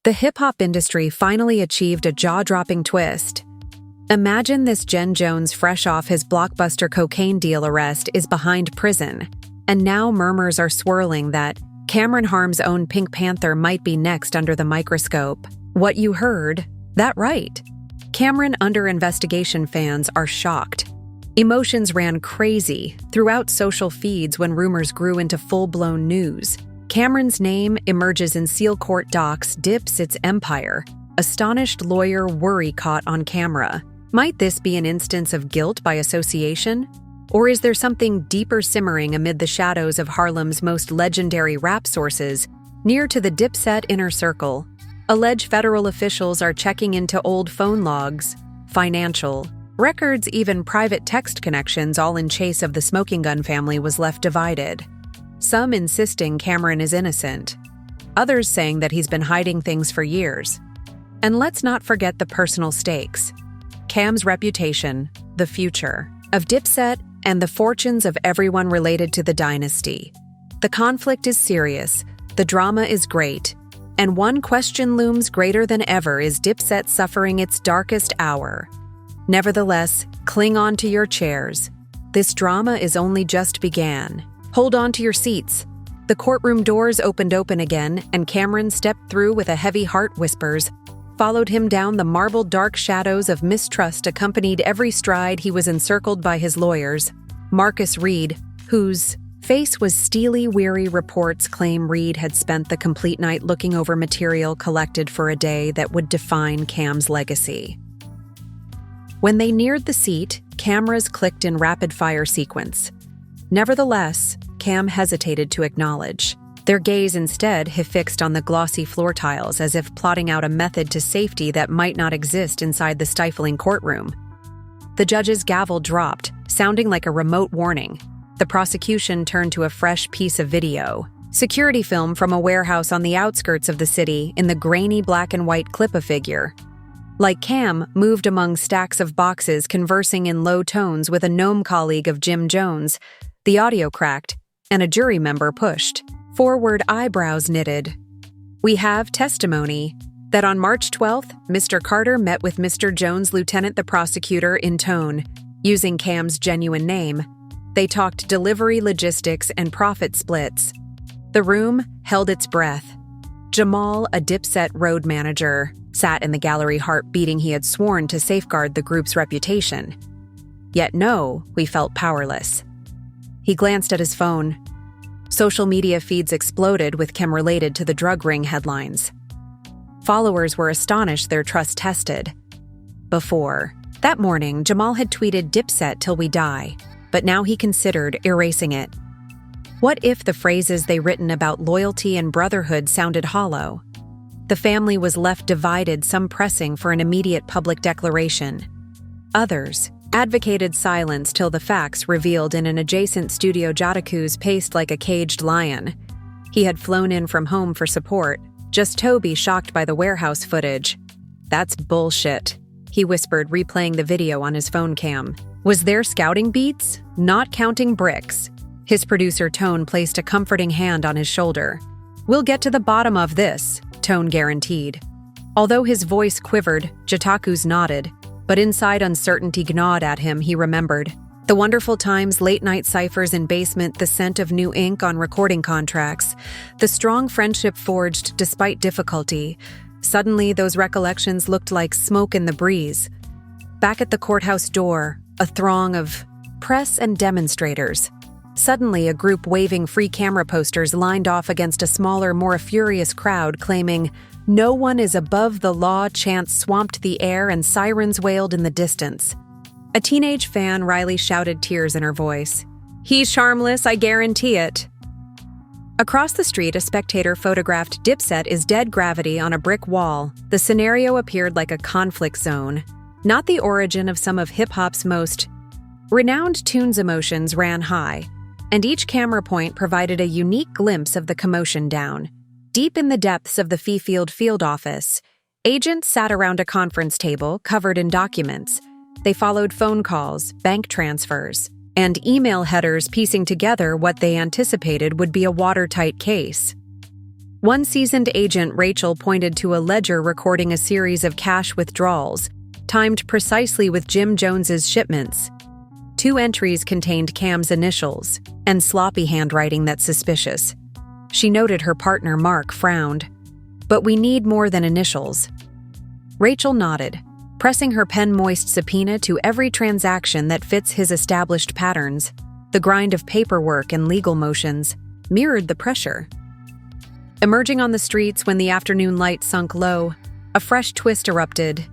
The hip-hop industry finally achieved a jaw-dropping twist. Imagine this Jen Jones fresh off his blockbuster cocaine deal arrest is behind prison, and now murmurs are swirling that Cameron Harm's own Pink Panther might be next under the microscope. What you heard, that right. Cameron under investigation fans are shocked. Emotions ran crazy throughout social feeds when rumors grew into full-blown news. Cameron's name emerges in Seal Court docs, dips its empire. Astonished lawyer worry caught on camera. Might this be an instance of guilt by association? Or is there something deeper simmering amid the shadows of Harlem's most legendary rap sources, near to the Dipset inner circle? Alleged federal officials are checking into old phone logs, financial records, even private text connections, all in chase of the smoking gun family was left divided. Some insisting Cameron is innocent, others saying that he's been hiding things for years. And let's not forget the personal stakes. Cam's reputation, the future of Dipset, and the fortunes of everyone related to the dynasty. The conflict is serious, the drama is great, and one question looms greater than ever: is Dipset suffering its darkest hour? Nevertheless, cling on to your chairs. This drama is only just began. Hold on to your seats. The courtroom doors opened open again, and Cameron stepped through with a heavy heart. Whispers followed him down the marbled dark shadows of mistrust accompanied every stride. He was encircled by his lawyers. Marcus Reed, whose face was steely, weary. Reports claim Reed had spent the complete night looking over material collected for a day that would define Cam's legacy. When they neared the seat, cameras clicked in rapid-fire sequence. Nevertheless, Cam hesitated to acknowledge. Their gaze instead fixed on the glossy floor tiles, as if plotting out a method to safety that might not exist inside the stifling courtroom. The judge's gavel dropped, sounding like a remote warning. The prosecution turned to a fresh piece of video. Security film from a warehouse on the outskirts of the city. In the grainy black and white clip, a figure, like Cam, moved among stacks of boxes, conversing in low tones with a gnome colleague of Jim Jones. The audio cracked, and a jury member pushed forward, eyebrows knitted. "We have testimony that on March 12th, Mr. Carter met with Mr. Jones." Lieutenant the prosecutor in tone, using Cam's genuine name. They talked delivery, logistics, and profit splits. The room held its breath. Jamal, a Dipset road manager, sat in the gallery, heart beating. He had sworn to safeguard the group's reputation. Yet no, we felt powerless. He glanced at his phone. Social media feeds exploded with Cam related to the drug ring headlines. Followers were astonished, their trust tested. Before that morning, Jamal had tweeted Dipset till we die, but now he considered erasing it. What if the phrases they written about loyalty and brotherhood sounded hollow? The family was left divided, some pressing for an immediate public declaration. Others advocated silence till the facts revealed. In an adjacent studio, Jadaku's paced like a caged lion. He had flown in from home for support, just Toby shocked by the warehouse footage. "That's bullshit," he whispered, replaying the video on his phone cam. "Was there scouting beats? Not counting bricks." His producer Tone placed a comforting hand on his shoulder. "We'll get to the bottom of this," Tone guaranteed. Although his voice quivered, Jataku's nodded. But inside, uncertainty gnawed at him. He remembered the wonderful times, late-night ciphers in basement, the scent of new ink on recording contracts, the strong friendship forged despite difficulty. Suddenly, those recollections looked like smoke in the breeze. Back at the courthouse door, a throng of press and demonstrators. Suddenly, a group waving free camera posters lined off against a smaller, more furious crowd, claiming, "No one is above the law." Chants swamped the air and sirens wailed in the distance. A teenage fan, Riley, shouted, tears in her voice. "He's harmless, I guarantee it." Across the street, a spectator photographed Dipset is dead gravity on a brick wall. The scenario appeared like a conflict zone, not the origin of some of hip-hop's most renowned tunes. Emotions ran high, and each camera point provided a unique glimpse of the commotion. Down deep in the depths of the field office, agents sat around a conference table covered in documents. They followed phone calls, bank transfers, and email headers, piecing together what they anticipated would be a watertight case. One seasoned agent, Rachel, pointed to a ledger recording a series of cash withdrawals, timed precisely with Jim Jones's shipments. 2 entries contained Cam's initials, and sloppy handwriting that's suspicious. She noted her partner, Mark, frowned. "But we need more than initials." Rachel nodded, pressing her pen-moist subpoena to every transaction that fits his established patterns. The grind of paperwork and legal motions mirrored the pressure. Emerging on the streets when the afternoon light sunk low, a fresh twist erupted.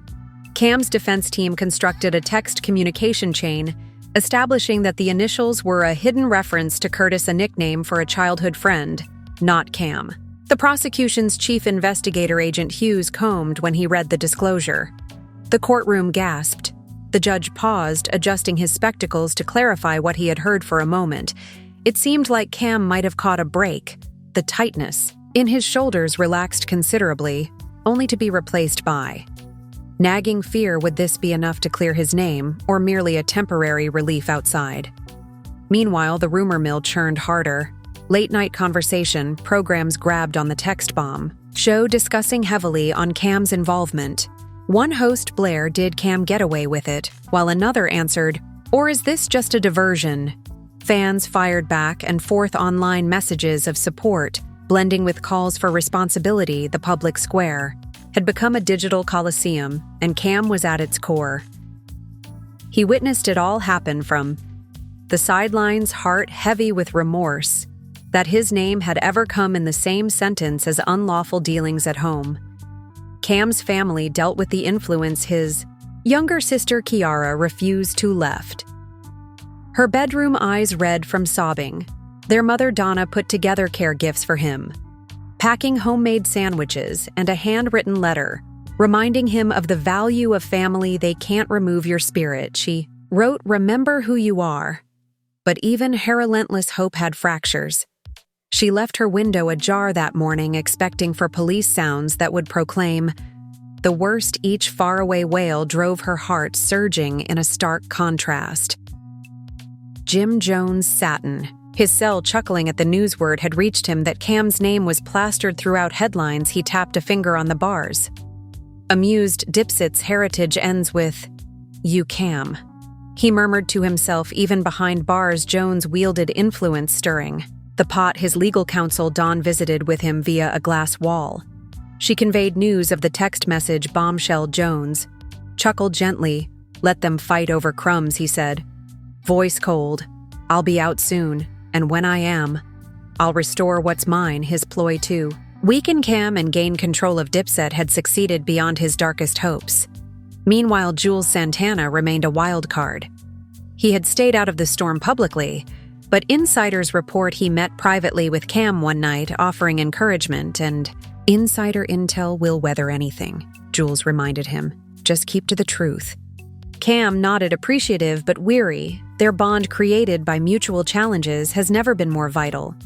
Cam's defense team constructed a text communication chain, establishing that the initials were a hidden reference to Curtis, a nickname for a childhood friend, not Cam. The prosecution's chief investigator, Agent Hughes, combed when he read the disclosure. The courtroom gasped. The judge paused, adjusting his spectacles to clarify what he had heard for a moment. It seemed like Cam might have caught a break. The tightness in his shoulders relaxed considerably, only to be replaced by nagging fear. Would this be enough to clear his name, or merely a temporary relief outside? Meanwhile, the rumor mill churned harder. Late-night conversation programs grabbed on the text bomb, show discussing heavily on Cam's involvement. One host, Blair, did Cam get away with it, while another answered, "Or is this just a diversion?" Fans fired back and forth online messages of support, blending with calls for responsibility. The public square had become a digital coliseum, and Cam was at its core. He witnessed it all happen from the sidelines, heart heavy with remorse that his name had ever come in the same sentence as unlawful dealings at home. Cam's family dealt with the influence his younger sister Kiara refused to left. Her bedroom eyes red from sobbing. Their mother Donna put together care gifts for him, packing homemade sandwiches and a handwritten letter, reminding him of the value of family. "They can't remove your spirit," she wrote, "remember who you are." But even her relentless hope had fractures. She left her window ajar that morning, expecting for police sounds that would proclaim the worst. Each faraway wail drove her heart surging in a stark contrast. Jim Jones Satin. His cell, chuckling at the news word had reached him that Cam's name was plastered throughout headlines. He tapped a finger on the bars. Amused, Dipset's heritage ends with, "You Cam." He murmured to himself. Even behind bars, Jones wielded influence stirring the pot. His legal counsel, Dawn, visited with him via a glass wall. She conveyed news of the text message bombshell. Jones chuckled gently. "Let them fight over crumbs," he said, voice cold. "I'll be out soon. And when I am, I'll restore what's mine." His ploy to weaken Cam and gain control of Dipset had succeeded beyond his darkest hopes. Meanwhile, Jules Santana remained a wild card. He had stayed out of the storm publicly, but insiders report he met privately with Cam one night, offering encouragement, and "Insider intel will weather anything," Jules reminded him. "Just keep to the truth." Cam nodded, appreciative but weary. Their bond, created by mutual challenges, has never been more vital.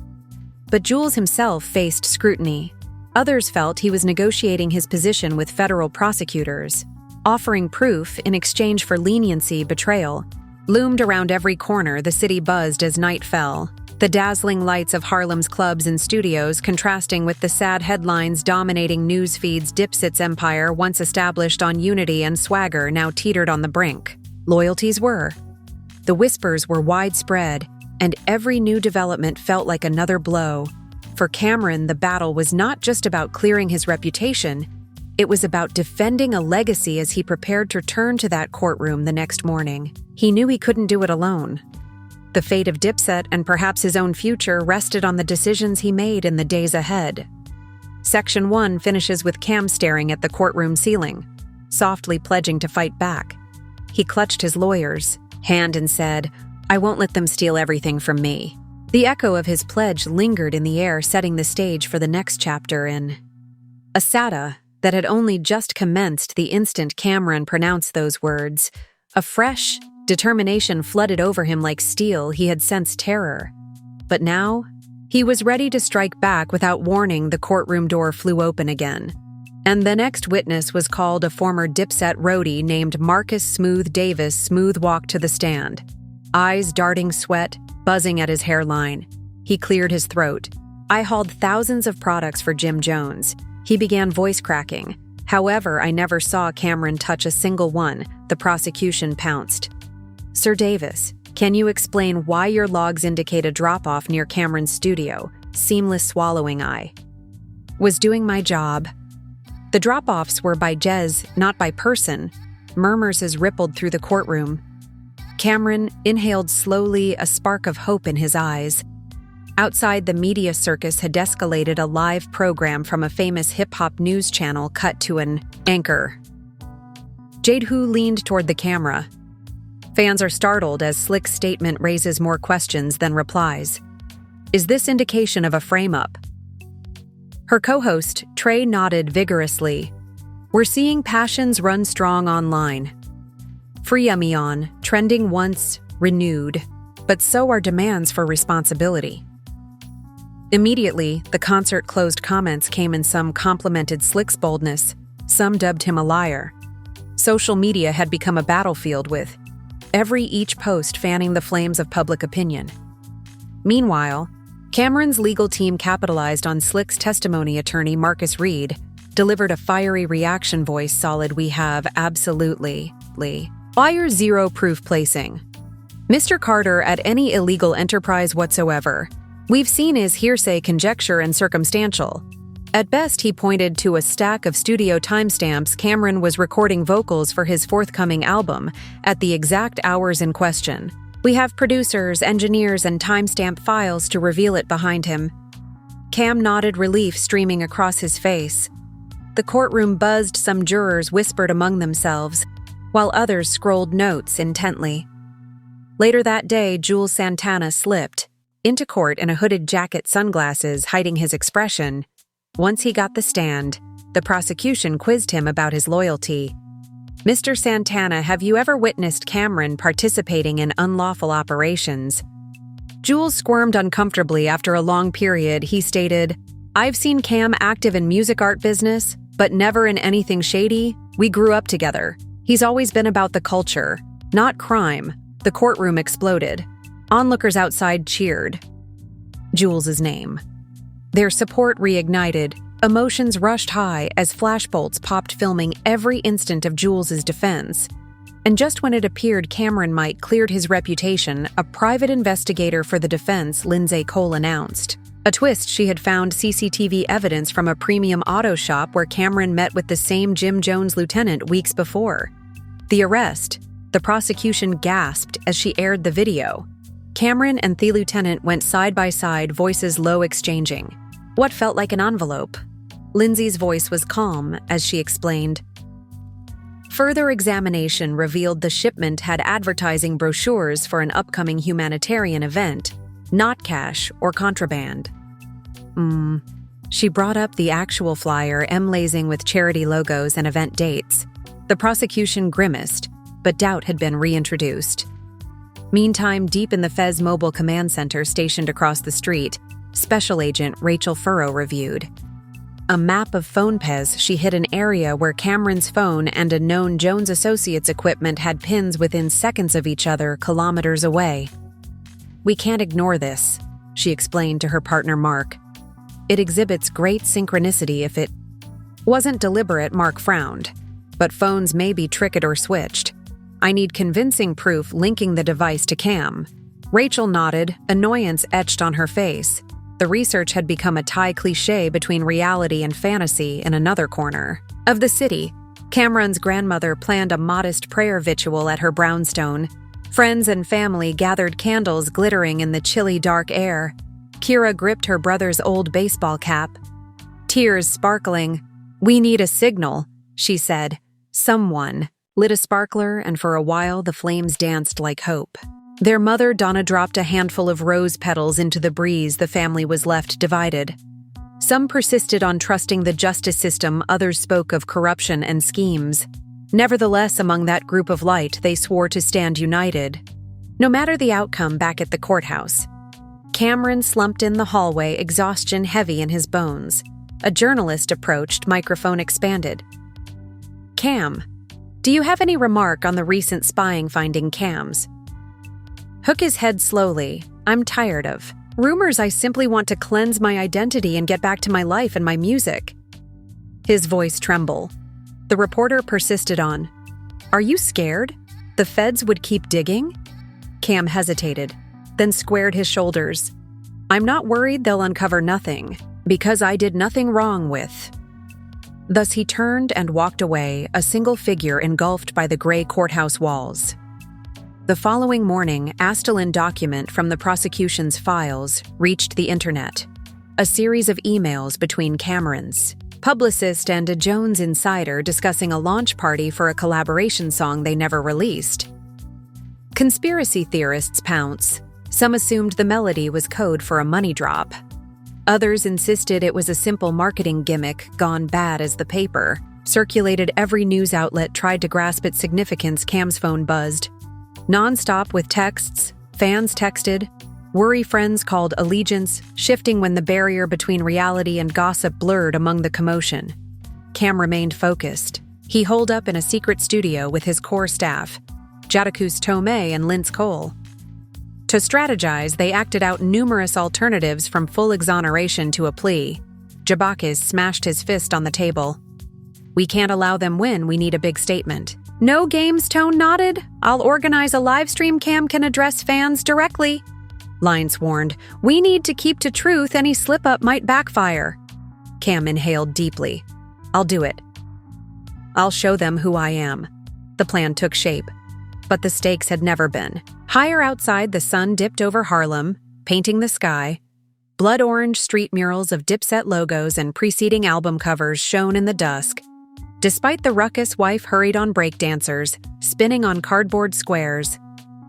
But Jules himself faced scrutiny. Others felt he was negotiating his position with federal prosecutors. Offering proof in exchange for leniency. Betrayal loomed around every corner. The city buzzed as night fell, the dazzling lights of Harlem's clubs and studios contrasting with the sad headlines dominating news feeds. Dipset's empire, once established on unity and swagger, now teetered on the brink. Loyalties were. The whispers were widespread, and every new development felt like another blow. For Cameron, the battle was not just about clearing his reputation, it was about defending a legacy as he prepared to return to that courtroom the next morning. He knew he couldn't do it alone. The fate of Dipset, and perhaps his own future, rested on the decisions he made in the days ahead. Section 1 finishes with Cam staring at the courtroom ceiling, softly pledging to fight back. He clutched his lawyer's hand and said, "I won't let them steal everything from me." The echo of his pledge lingered in the air, setting the stage for the next chapter in a saga that had only just commenced the instant Cameron pronounced those words. A fresh determination flooded over him like steel. He had sensed terror. But now, he was ready to strike back. Without warning, the courtroom door flew open again, and the next witness was called. A former Dipset roadie named Marcus Smooth Davis smooth walked to the stand, eyes darting sweat, buzzing at his hairline. He cleared his throat. I hauled thousands of products for Jim Jones. He began voice cracking. However, I never saw Cameron touch a single one. The prosecution pounced. Sir Davis, can you explain why your logs indicate a drop-off near Cameron's studio? Seamless swallowing. I was doing my job. The drop-offs were by Jez, not by person. Murmurs has rippled through the courtroom. Cameron inhaled slowly, a spark of hope in his eyes. Outside, the media circus had escalated. A live program from a famous hip-hop news channel cut to an anchor. Jade Hu leaned toward the camera. Fans are startled as Slick's statement raises more questions than replies. Is this indication of a frame-up? Her co-host, Trey, nodded vigorously. We're seeing passions run strong online. Free Amion, trending once, renewed, but so are demands for responsibility. Immediately, the concert-closed comments came in. Some complimented Slick's boldness, some dubbed him a liar. Social media had become a battlefield with each post fanning the flames of public opinion. Meanwhile, Cameron's legal team capitalized on Slick's testimony. Attorney Marcus Reed delivered a fiery reaction voice. Solid. We have absolutely fire zero proof placing Mr. Carter at any illegal enterprise whatsoever. We've seen his hearsay, conjecture, and circumstantial. At best, he pointed to a stack of studio timestamps. Cameron was recording vocals for his forthcoming album at the exact hours in question. We have producers, engineers, and timestamp files to reveal it behind him. Cam nodded, relief streaming across his face. The courtroom buzzed. Some jurors whispered among themselves, while others scrolled notes intently. Later that day, Jules Santana slipped into court in a hooded jacket, sunglasses hiding his expression. Once he got the stand, the prosecution quizzed him about his loyalty. Mr. Santana, have you ever witnessed Cameron participating in unlawful operations? Jules squirmed uncomfortably. After a long period, he stated, I've seen Cam active in music art business, but never in anything shady. We grew up together. He's always been about the culture, not crime. The courtroom exploded. Onlookers outside cheered Jules's name. Their support reignited. Emotions rushed high as flashbolts popped, filming every instant of Jules's defense. And just when it appeared Cameron might cleared his reputation, a private investigator for the defense, Lindsay Cole, announced a twist. She had found CCTV evidence from a premium auto shop where Cameron met with the same Jim Jones lieutenant weeks before. The arrest. The prosecution gasped as she aired the video. Cameron and the lieutenant went side by side, voices low, exchanging what felt like an envelope. Lindsay's voice was calm as she explained. Further examination revealed the shipment had advertising brochures for an upcoming humanitarian event, not cash or contraband. She brought up the actual flyer, emblazing with charity logos and event dates. The prosecution grimaced, but doubt had been reintroduced. Meantime, deep in the Fez Mobile Command Center stationed across the street, Special Agent Rachel Furrow reviewed a map of PhonePez. She hit an area where Cameron's phone and a known Jones Associates equipment had pins within seconds of each other, kilometers away. We can't ignore this, she explained to her partner Mark. It exhibits great synchronicity. If it wasn't deliberate, Mark frowned. But phones may be tricked or switched. I need convincing proof linking the device to Cam. Rachel nodded, annoyance etched on her face. The research had become a tie cliché between reality and fantasy. In another corner of the city, Cameron's grandmother planned a modest prayer ritual at her brownstone. Friends and family gathered, candles glittering in the chilly, dark air. Kira gripped her brother's old baseball cap, tears sparkling. We need a signal, she said. Someone lit a sparkler, and for a while the flames danced like hope. Their mother, Donna, dropped a handful of rose petals into the breeze. The family was left divided. Some persisted on trusting the justice system, others spoke of corruption and schemes. Nevertheless, among that group of light, they swore to stand united. No matter the outcome. Back at the courthouse, Cameron slumped in the hallway, exhaustion heavy in his bones. A journalist approached, microphone expanded. Cam, do you have any remark on the recent spying finding cams? Hook his head slowly. I'm tired of Rumors I simply want to cleanse my identity and get back to my life and my music." His voice trembled. The reporter persisted on. "Are you scared? The feds would keep digging?" Cam hesitated, then squared his shoulders. "I'm not worried they'll uncover nothing, because I did nothing wrong with." Thus he turned and walked away, a single figure engulfed by the gray courthouse walls. The following morning, Astelin document from the prosecution's files reached the internet. A series of emails between Cameron's publicist and a Jones insider discussing a launch party for a collaboration song they never released. Conspiracy theorists pounce. Some assumed the melody was code for a money drop. Others insisted it was a simple marketing gimmick gone bad as the paper circulated. Every news outlet tried to grasp its significance. Cam's phone buzzed. Non-stop with texts, fans texted, worry friends called allegiance, shifting when the barrier between reality and gossip blurred among the commotion. Cam remained focused. He holed up in a secret studio with his core staff, Jadakus Tomei and Linz Cole. To strategize, they acted out numerous alternatives from full exoneration to a plea. Jabakis smashed his fist on the table. "We can't allow them win, we need a big statement." "No games," Tone nodded. "I'll organize a live stream Cam can address fans directly." Lyons warned, "We need to keep to truth, any slip-up might backfire." Cam inhaled deeply. "I'll do it. I'll show them who I am." The plan took shape. But the stakes had never been higher. Outside, the sun dipped over Harlem, painting the sky. Blood-orange street murals of Dipset logos and preceding album covers shone in the dusk. Despite the ruckus, wife hurried on breakdancers, spinning on cardboard squares.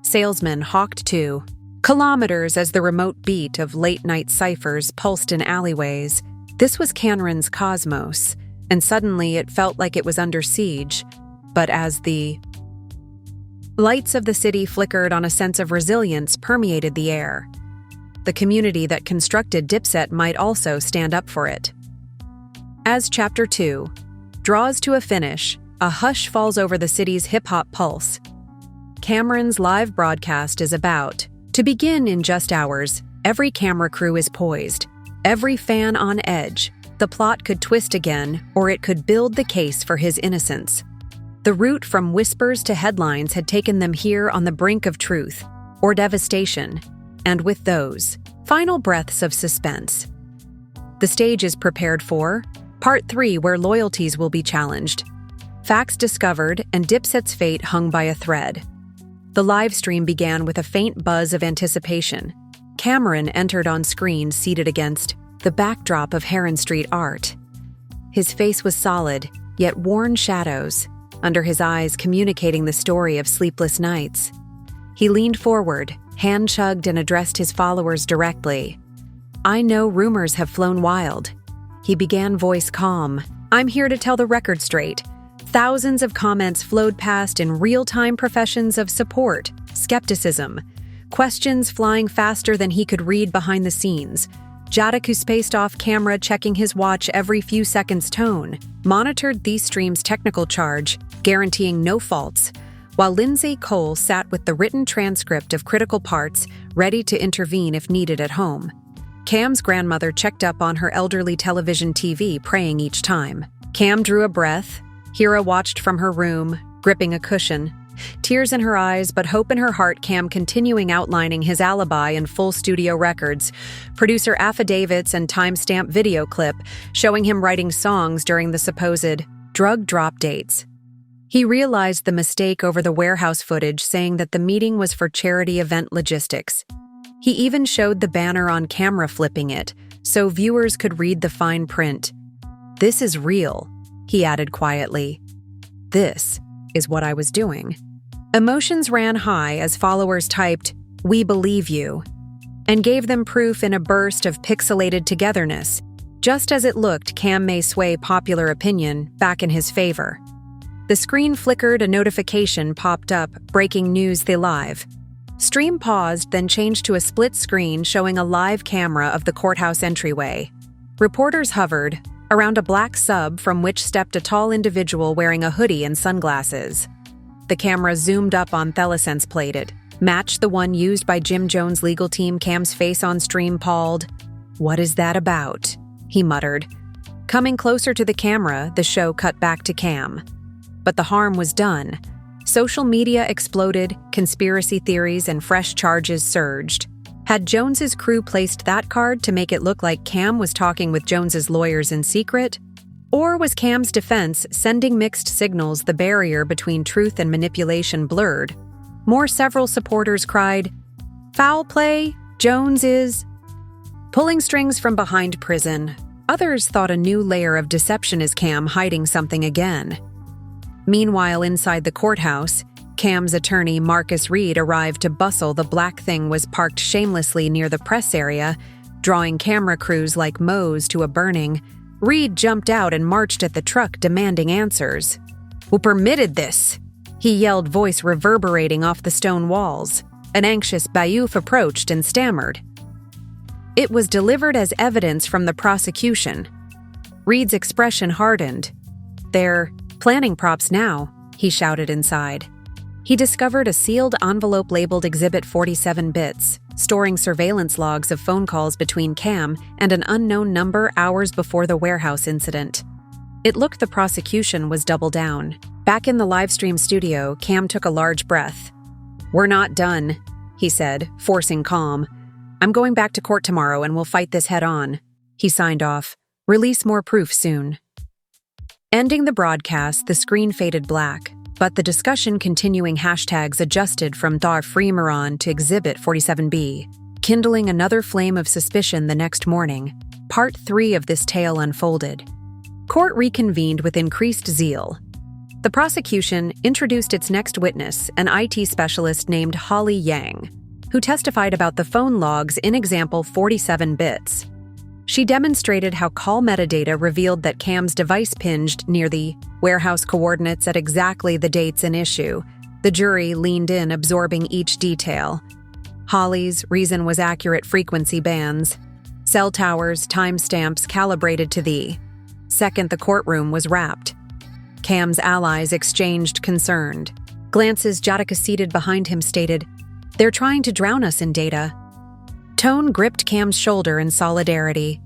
Salesmen hawked too. Kilometers as the remote beat of late-night ciphers pulsed in alleyways. This was Cameron's cosmos, and suddenly it felt like it was under siege. But as the lights of the city flickered on, a sense of resilience permeated the air. The community that constructed Dipset might also stand up for it. As Chapter 2 draws to a finish, a hush falls over the city's hip-hop pulse. Cameron's live broadcast is about to begin in just hours. Every camera crew is poised, every fan on edge. The plot could twist again, or it could build the case for his innocence. The route from whispers to headlines had taken them here on the brink of truth or devastation, and with those final breaths of suspense, the stage is prepared for Part 3, where loyalties will be challenged. Facts discovered, and Dipset's fate hung by a thread. The live stream began with a faint buzz of anticipation. Cameron entered on screen seated against the backdrop of Heron Street art. His face was solid, yet worn shadows under his eyes communicating the story of sleepless nights. He leaned forward, hand-chugged, and addressed his followers directly. "I know rumors have flown wild." He began, voice calm. "I'm here to tell the record straight." Thousands of comments flowed past in real-time, professions of support, skepticism, questions flying faster than he could read behind the scenes. Jadaku spaced off camera, checking his watch every few seconds. Tone monitored these streams' technical charge, guaranteeing no faults, while Lindsay Cole sat with the written transcript of critical parts, ready to intervene if needed at home. Cam's grandmother checked up on her elderly television TV, praying each time. Cam drew a breath. Hira watched from her room, gripping a cushion. Tears in her eyes, but hope in her heart. Cam continuing outlining his alibi in full studio records, producer affidavits, and timestamp video clip showing him writing songs during the supposed drug drop dates. He realized the mistake over the warehouse footage, saying that the meeting was for charity event logistics. He even showed the banner on camera, flipping it, so viewers could read the fine print. "This is real," he added quietly. "This is what I was doing." Emotions ran high as followers typed, "We believe you," and gave them proof in a burst of pixelated togetherness. Just as it looked, Cam may sway popular opinion back in his favor. The screen flickered, a notification popped up, breaking news. The live stream paused, then changed to a split screen showing a live camera of the courthouse entryway. Reporters hovered around a black sub from which stepped a tall individual wearing a hoodie and sunglasses. The camera zoomed up on Thelisense plated, matched the one used by Jim Jones' legal team. Cam's face on stream palled. "What is that about?" he muttered. Coming closer to the camera, the show cut back to Cam. But the harm was done. Social media exploded, conspiracy theories and fresh charges surged. Had Jones's crew placed that card to make it look like Cam was talking with Jones's lawyers in secret? Or was Cam's defense sending mixed signals? The barrier between truth and manipulation blurred. Several supporters cried, "Foul play, Jones is pulling strings from behind prison." Others thought a new layer of deception is Cam hiding something again. Meanwhile, inside the courthouse, Cam's attorney, Marcus Reed, arrived to bustle. The black thing was parked shamelessly near the press area, drawing camera crews like moles to a burning. Reed jumped out and marched at the truck, demanding answers. "Who permitted this?" he yelled, voice reverberating off the stone walls. An anxious Bayouf approached and stammered. "It was delivered as evidence from the prosecution." Reed's expression hardened. "They're planning props now," he shouted inside. He discovered a sealed envelope labeled Exhibit 47 bits, storing surveillance logs of phone calls between Cam and an unknown number hours before the warehouse incident. It looked the prosecution was double down. Back in the livestream studio, Cam took a large breath. "We're not done," he said, forcing calm. "I'm going back to court tomorrow and we'll fight this head on." He signed off. "Release more proof soon." Ending the broadcast, the screen faded black, but the discussion continuing. Hashtags adjusted from Thar Freemaron to Exhibit 47B, kindling another flame of suspicion. The next morning, Part 3 of this tale unfolded. Court reconvened with increased zeal. The prosecution introduced its next witness, an IT specialist named Holly Yang, who testified about the phone logs in example 47 bits. She demonstrated how call metadata revealed that Cam's device pinged near the warehouse coordinates at exactly the dates in issue. The jury leaned in, absorbing each detail. Holly's reason was accurate frequency bands. Cell towers, timestamps calibrated to the second the courtroom was wrapped. Cam's allies exchanged concerned glances. Jadika, seated behind him, stated, "They're trying to drown us in data." Tone gripped Cam's shoulder in solidarity.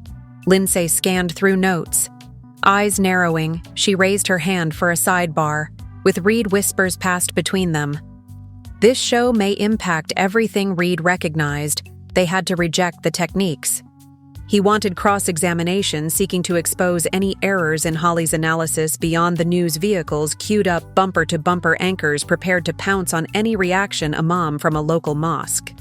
Lindsay scanned through notes. Eyes narrowing, she raised her hand for a sidebar, with Reed whispers passed between them. This show may impact everything. Reed recognized. They had to reject the techniques. He wanted cross-examination, seeking to expose any errors in Holly's analysis beyond the news vehicles queued up, bumper-to-bumper anchors prepared to pounce on any reaction. Imam from a local mosque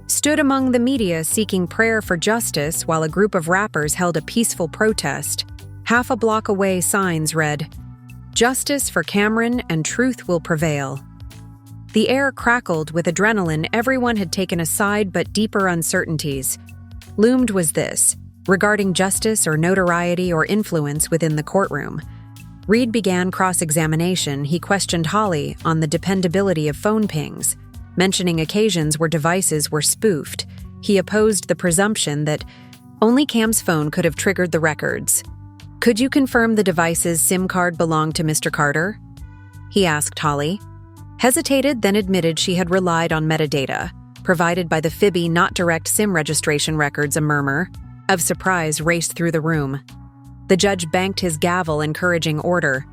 stood among the media seeking prayer for justice while a group of rappers held a peaceful protest. Half a block away, signs read, "Justice for Cameron and truth will prevail." The air crackled with adrenaline. Everyone had taken a side, but deeper uncertainties loomed. Was this regarding justice or notoriety or influence within the courtroom? Reed began cross-examination. He questioned Holly on the dependability of phone pings, mentioning occasions where devices were spoofed. He opposed the presumption that only Cam's phone could have triggered the records. "Could you confirm the device's SIM card belonged to Mr. Carter?" he asked Holly. Hesitated, then admitted she had relied on metadata provided by the Phoebe, not direct SIM registration records. A murmur of surprise raced through the room. The judge banked his gavel, encouraging order.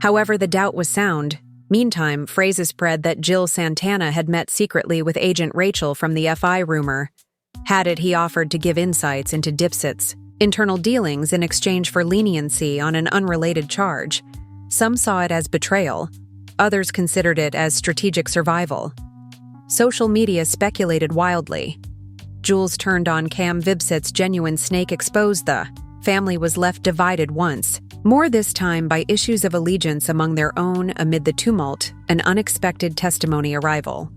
However, the doubt was sound. Meantime, phrases spread that Jill Santana had met secretly with Agent Rachel from the FI rumor. Had it, he offered to give insights into Dipset's internal dealings in exchange for leniency on an unrelated charge. Some saw it as betrayal. Others considered it as strategic survival. Social media speculated wildly. Jules turned on Cam. Vibset's genuine snake exposed. The family was left divided once more, this time by issues of allegiance among their own. Amid the tumult, an unexpected testimony arrival.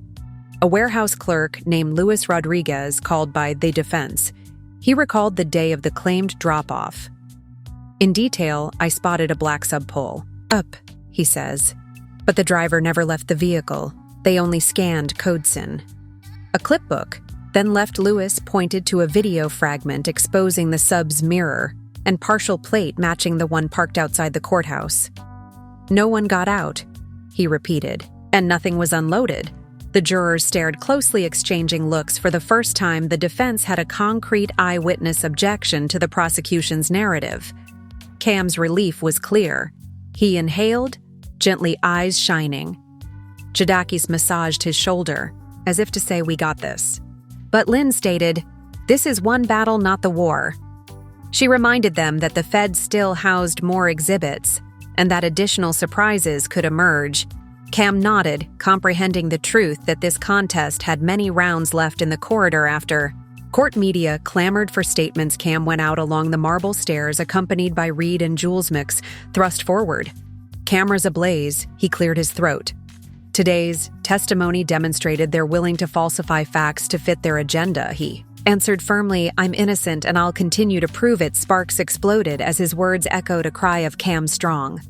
A warehouse clerk named Luis Rodriguez called by the defense. He recalled the day of the claimed drop-off. "In detail, I spotted a black sub-pole. Up," he says. "But the driver never left the vehicle. They only scanned CodeSyn." A clipbook then left. Lewis pointed to a video fragment exposing the sub's mirror and partial plate matching the one parked outside the courthouse. "No one got out," he repeated, "and nothing was unloaded. The jurors stared closely, exchanging looks. For the first time, the defense had a concrete eyewitness objection to the prosecution's narrative. Cam's relief was clear. He inhaled, gently, eyes shining. Jadakis massaged his shoulder, as if to say, "We got this." But Lynn stated, "This is one battle, not the war." She reminded them that the feds still housed more exhibits and that additional surprises could emerge. Cam nodded, comprehending the truth that this contest had many rounds left in the corridor. After court media clamored for statements, Cam went out along the marble stairs, accompanied by Reed and Jules Mix, thrust forward. Cameras ablaze, he cleared his throat. Today's testimony demonstrated they're willing to falsify facts to fit their agenda. He answered firmly, "I'm innocent and I'll continue to prove it." Sparks exploded as his words echoed a cry of Cam Strong.